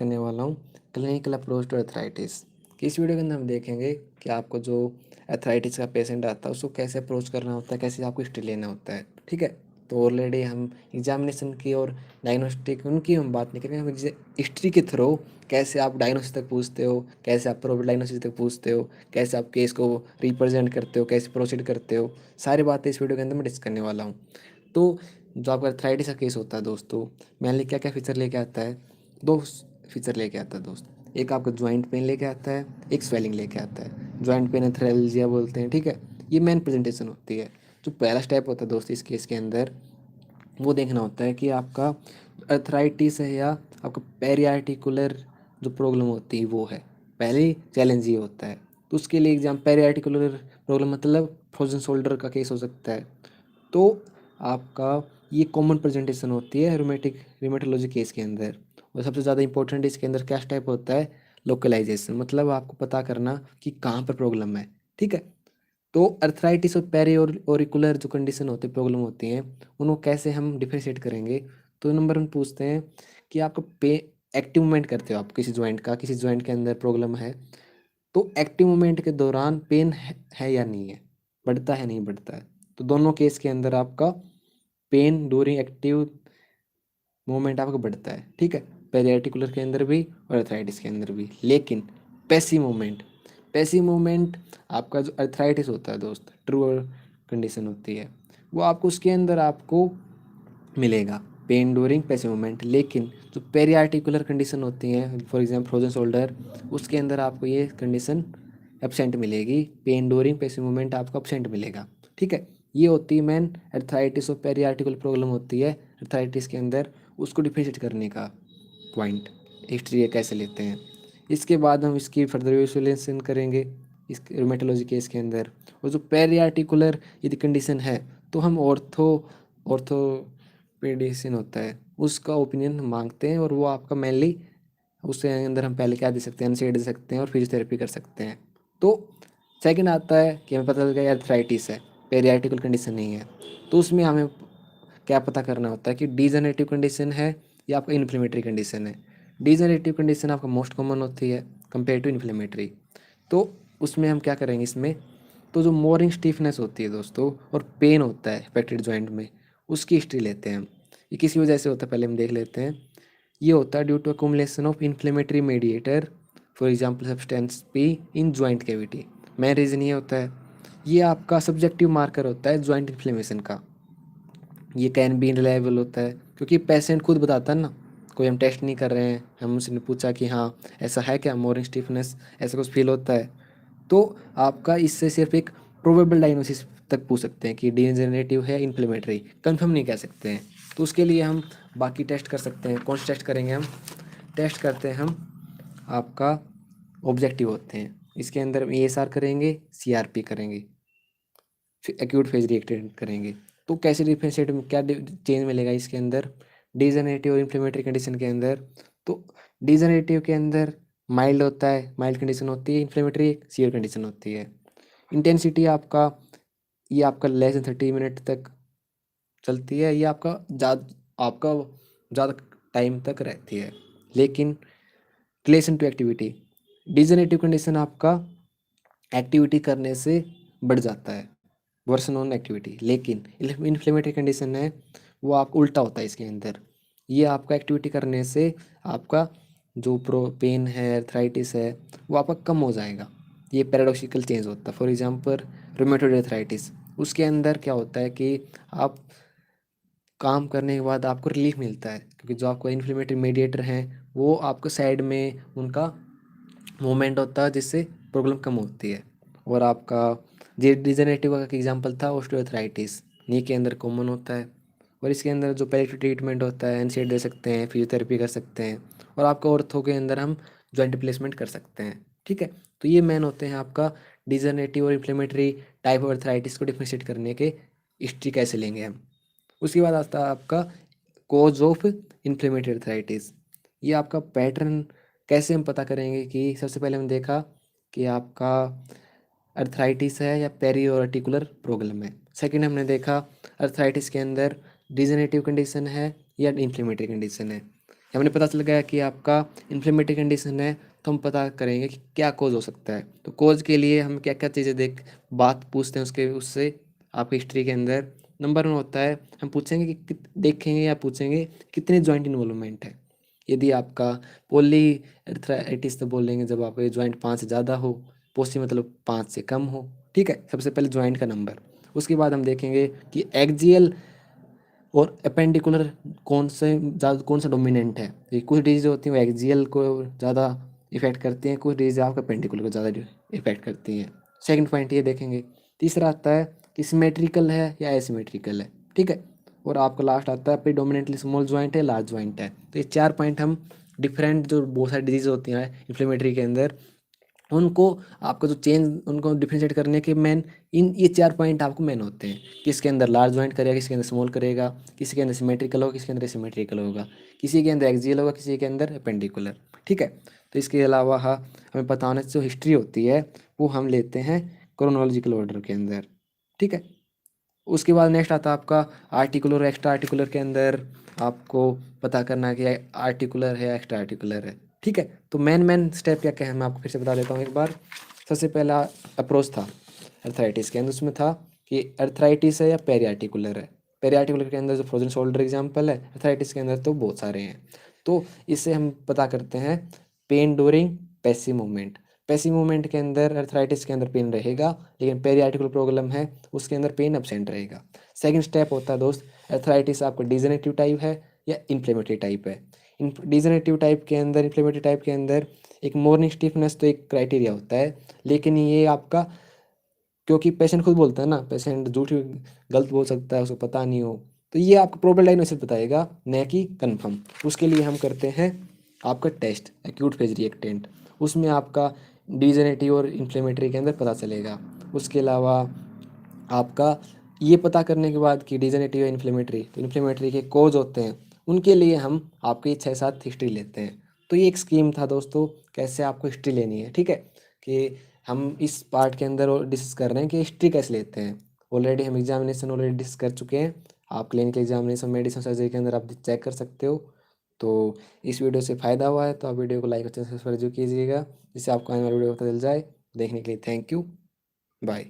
करने वाला हूँ क्लिनिकल अप्रोच टू अर्थराइटिस। कि इस वीडियो के अंदर हम देखेंगे कि आपको जो अर्थराइटिस का पेशेंट आता है उसको कैसे अप्रोच करना होता है, कैसे आपको हिस्ट्री लेना होता है। ठीक है, तो ऑलरेडी हम एग्जामिनेशन की और डायग्नोस्टिक उनकी हम बात नहीं करेंगे, हम हिस्ट्री के थ्रू कैसे आप डायग्नोसिस तक पूछते हो, कैसे आप प्रोबेबल डायग्नोसिस तक पूछते हो, कैसे आप केस को रिप्रेजेंट करते हो, कैसे प्रोसीड करते हो, सारी बातें इस वीडियो के अंदर मैं डिस्कस करने वाला हूँ। तो जो आपका अर्थराइटिस का केस होता है दोस्तों, मेनली क्या क्या फीचर लेके आता है? दो फीचर लेके आता है दोस्त। एक आपका जॉइंट पेन लेके आता है, एक स्वेलिंग लेके आता है। जॉइंट पेन एथ्रेल्जिया बोलते हैं। ठीक है, ये मेन प्रेजेंटेशन होती है। जो पहला स्टेप होता है दोस्त इस केस के अंदर, वो देखना होता है कि आपका अर्थराइटिस है या आपका पेरियार्टिकुलर जो प्रॉब्लम होती है वो है। पहले चैलेंज ये होता है। तो उसके लिए एग्जाम पेरियार्टिकुलर प्रॉब्लम मतलब फ्रोजन शोल्डर का केस हो सकता है। तो आपका ये कॉमन प्रेजेंटेशन होती है रूमेटोलॉजी केस के अंदर। और सबसे ज़्यादा इंपॉर्टेंट इसके अंदर क्या स्टेप होता है? लोकलाइजेशन, मतलब आपको पता करना कि कहाँ पर प्रॉब्लम है। ठीक है, तो अर्थराइटिस और पेरी और ओरिकुलर जो कंडीशन होती है, प्रॉब्लम होती हैं, उनको कैसे हम डिफरेंशिएट करेंगे? तो नंबर 1 पूछते हैं कि आपका पे एक्टिव मूवमेंट करते हो आप किसी जॉइंट का, किसी जॉइंट के अंदर प्रॉब्लम है, तो एक्टिव मूवमेंट के दौरान पेन है या नहीं है, बढ़ता है नहीं बढ़ता है? तो दोनों केस के अंदर आपका पेन ड्यूरिंग एक्टिव मूवमेंट आपका बढ़ता है। ठीक है, पेरियार्टिकुलर के अंदर भी और अर्थराइटिस के अंदर भी। लेकिन पैसिव मूवमेंट आपका जो अर्थराइटिस होता है दोस्त, ट्रू कंडीशन होती है, वो आपको उसके अंदर आपको मिलेगा पेन ड्यूरिंग पैसिव मूवमेंट। लेकिन जो पेरियार्टिकुलर कंडीशन होती है, फॉर एग्जाम्पल फ्रोजन शोल्डर, उसके अंदर आपको ये कंडीशन एब्सेंट मिलेगी, पेन ड्यूरिंग पैसिव मूवमेंट आपको एब्सेंट मिलेगा। ठीक है, ये होती है मेन अर्थराइटिस और पेरियार्टिकुलर प्रॉब्लम होती है अर्थराइटिस के अंदर, उसको डिफरेंशिएट करने का पॉइंट हिस्ट्री कैसे लेते हैं। इसके बाद हम इसकी फर्दर विजुअलाइजेशन करेंगे इस रूमेटोलॉजी केस के अंदर। और जो पेरियार्टिकुलर यदि कंडीशन है तो हम ऑर्थोपेडिशन होता है उसका ओपिनियन मांगते हैं, और वो आपका मेनली उसके अंदर हम पहले क्या दे सकते हैं? एनसेड दे सकते हैं और फिजियोथेरेपी कर सकते हैं। तो सेकंड आता है कि हमें पता चल गया अर्थराइटिस है, पेरियार्टिकल कंडीशन नहीं है। तो उसमें हमें क्या पता करना होता है कि डीजनरेटिव कंडीशन है या आपका इन्फ्लेमेटरी कंडीशन है। डीजनरेटिव कंडीशन आपका मोस्ट कॉमन होती है कंपेयर टू इन्फ्लेमेटरी। तो उसमें हम क्या करेंगे इसमें? तो जो मोरिंग स्टिफनेस होती है दोस्तों और पेन होता है अफेक्टेड जॉइंट में, उसकी हिस्ट्री लेते हैं हम। ये किसी वजह से होता है, पहले हम देख लेते हैं। ये होता है due to accumulation of inflammatory mediator, for example substance P in joint cavity. Main reason ये होता है, ये आपका सब्जेक्टिव मार्कर होता है जॉइंट इन्फ्लेमेशन का। ये कैन बी रिलायबल होता है क्योंकि पेशेंट खुद बताता है ना, कोई हम टेस्ट नहीं कर रहे हैं, हम उसने पूछा कि हाँ ऐसा है क्या, मोरिंग स्टिफनेस ऐसा कुछ फील होता है, तो आपका इससे सिर्फ एक प्रोबेबल डायग्नोसिस तक पूछ सकते हैं कि डीजेनरेटिव है इन्फ्लेमेटरी, कंफर्म नहीं कह सकते हैं। तो उसके लिए हम बाकी टेस्ट कर सकते हैं। कौन से टेस्ट करेंगे हम? टेस्ट करते हैं हम आपका ऑब्जेक्टिव होते हैं, इसके अंदर ASR करेंगे, CRP करेंगे, फिर एक्यूट फेज रिएक्टेड करेंगे। तो कैसे डिफरेंशिएट में क्या चेंज मिलेगा इसके अंदर डिजनरेटिव और इन्फ्लेमेटरी कंडीशन के अंदर? तो डिजनरेटिव के अंदर माइल्ड होता है, माइल्ड कंडीशन होती है, इन्फ्लेमेटरी सीवियर कंडीशन होती है। इंटेंसिटी आपका ये आपका लेस देन 30 मिनट तक चलती है, ये आपका ज़्यादा टाइम तक रहती है। लेकिन relation to activity, degenerative condition आपका एक्टिविटी करने से बढ़ जाता है, वर्सन ऑन एक्टिविटी। लेकिन इन्फ्लेमेटरी कंडीशन है वो आपको उल्टा होता है इसके अंदर, ये आपका एक्टिविटी करने से आपका जो प्रो पेन है, अर्थराइटिस है, वो आपका कम हो जाएगा। ये पैराडॉक्सिकल चेंज होता है। फॉर एग्जांपल रूमेटॉइड अर्थराइटिस, उसके अंदर क्या होता है कि आप काम करने के बाद आपको रिलीफ मिलता है क्योंकि जो आपको इन्फ्लेमेटरी मेडिएटर हैं वो आपको साइड में उनका मूवमेंट होता है जिससे प्रॉब्लम कम होती है। और आपका जे डिजेनरेटिव का एग्जांपल था ऑस्टियोआर्थराइटिस, नी के अंदर कॉमन होता है। और इसके अंदर जो पैलेटिव ट्रीटमेंट होता है, एनसेड दे सकते हैं, फिजियोथेरेपी कर सकते हैं, और आपका ऑर्थो के अंदर हम जॉइंट रिप्लेसमेंट कर सकते हैं। ठीक है, तो ये मेन होते हैं आपका डिजेनरेटिव और इन्फ्लेमेटरी टाइप ऑफ अर्थराइटिस को डिफ्रेंशिएट करने के हिस्ट्री कैसे लेंगे हम। उसके बाद आता है आपका कोज ऑफ इन्फ्लेमेटरी अर्थराइटिस। ये आपका पैटर्न कैसे हम पता करेंगे? कि सबसे पहले हमने देखा कि आपका अर्थराइटिस है या पेरियोर्टिकुलर प्रॉब्लम है। सेकंड हमने देखा अर्थराइटिस के अंदर डिजेनरेटिव कंडीशन है या इन्फ्लेमेटरी कंडीशन है। हमने पता चल गया कि आपका इन्फ्लेमेटरी कंडीशन है, तो हम पता करेंगे कि क्या कोज़ हो सकता है। तो कोज़ के लिए हम क्या-क्या चीज़ें बात पूछते हैं उसके उससे आपकी हिस्ट्री के अंदर। नंबर 1 होता है, हम पूछेंगे कि देखेंगे या पूछेंगे कितने जॉइंट इन्वॉल्वमेंट है। यदि आपका पॉलीआर्थराइटिस तो बोलेंगे जब आपके जॉइंट 5 से ज़्यादा हो, पोस्टी मतलब 5 से कम हो, ठीक है? सबसे पहले जॉइंट का नंबर। उसके बाद हम देखेंगे कि एक्सियल और एपेंडिकुलर कौन सा डोमिनेंट है। ये कुछ डिजीज होती हैं वो एक्सियल को ज़्यादा इफेक्ट करती हैं, कुछ डिजीज आपका एपेंडिकुलर को ज़्यादा इफेक्ट करती हैं। सेकंड पॉइंट ये देखेंगे। तीसरा आता है कि सिमेट्रिकल है या एसिमेट्रिकल है, ठीक है। और आपका लास्ट आता है प्रीडोमिनेंटली स्मॉल जॉइंट है, लार्ज जॉइंट है। तो ये 4 पॉइंट हम डिफरेंट जो बहुत सारी डिजीज होती हैं इन्फ्लेमेटरी के अंदर, उनको आपका जो चेंज उनको डिफरेंशिएट करने के मेन इन ये 4 पॉइंट आपको मेन होते हैं। किसके अंदर लार्ज जॉइंट करेगा, किसके अंदर स्मॉल करेगा, किसी के अंदर सिमेट्रिकल होगा, किसके अंदर एसिमेट्रिकल होगा, किसी के अंदर एक्सियल होगा, किसी के अंदर एपेंडिकुलर, ठीक है। तो इसके अलावा हमें पता होना जो हिस्ट्री होती है वो हम लेते हैं क्रोनोलॉजिकल ऑर्डर के अंदर, ठीक है। उसके बाद नेक्स्ट आता है आपका आर्टिकुलर और एक्स्ट्रा आर्टिकुलर के अंदर आपको पता करना है कि आर्टिकुलर है या एक्स्ट्रा आर्टिकुलर है, ठीक है। तो मेन स्टेप क्या क्या है मैं आपको फिर से बता देता हूँ एक बार। सबसे पहला अप्रोच था अर्थराइटिस के अंदर, उसमें था कि अर्थराइटिस है या पेरी आर्टिकुलर है। पेरी आर्टिकुलर के अंदर जो फ्रोजन शोल्डर एग्जाम्पल है, अर्थराइटिस के अंदर तो बहुत सारे हैं। तो इससे हम पता करते हैं pen during passive movement. Passive movement के अंदर अर्थराइटिस के अंदर पेन रहेगा, लेकिन पेरी आर्टिकुलर प्रॉब्लम है उसके अंदर पेन एब्सेंट रहेगा। सेकंड स्टेप होता है दोस्त, अर्थराइटिस आपका डिजेनरेटिव टाइप है या इन्फ्लेमेटरी टाइप है। डिजेनरेटिव टाइप के अंदर, इन्फ्लेमेटरी टाइप के अंदर एक मॉर्निंग स्टिफनेस तो एक क्राइटेरिया होता है, लेकिन ये आपका, क्योंकि पेशेंट खुद बोलता है ना, पेशेंट झूठ गलत बोल सकता है, उसको पता नहीं हो, तो ये आपको प्रॉपर डायग्नोसिस बताएगा, न कि कन्फर्म। उसके लिए हम करते हैं आपका टेस्ट एक्यूट फेज रिएक्टेंट, उसमें आपका डिजेनरेटिव और इन्फ्लेमेटरी के अंदर पता चलेगा। उसके अलावा आपका ये पता करने के बाद कि डिजेनरेटिव या इन्फ्लेमेटरी, तो इन्फ्लेमेटरी के कोज होते हैं, उनके लिए हम आपकी 6-7 हिस्ट्री लेते हैं। तो ये एक स्कीम था दोस्तों, कैसे आपको हिस्ट्री लेनी है, ठीक है। कि हम इस पार्ट के अंदर डिस्कस कर रहे हैं कि हिस्ट्री कैसे लेते हैं। ऑलरेडी हम एग्जामिनेशन ऑलरेडी डिस्कस कर चुके हैं, आप क्लिनिकल एग्जामिनेशन मेडिसिन सर्जरी के अंदर आप चेक कर सकते हो। तो इस वीडियो से फ़ायदा हुआ है तो आप वीडियो को लाइक और चैनल सब्सक्राइब कीजिएगा, जिससे आपको आने वाली वीडियो पता चल जाए। देखने के लिए थैंक यू, बाय।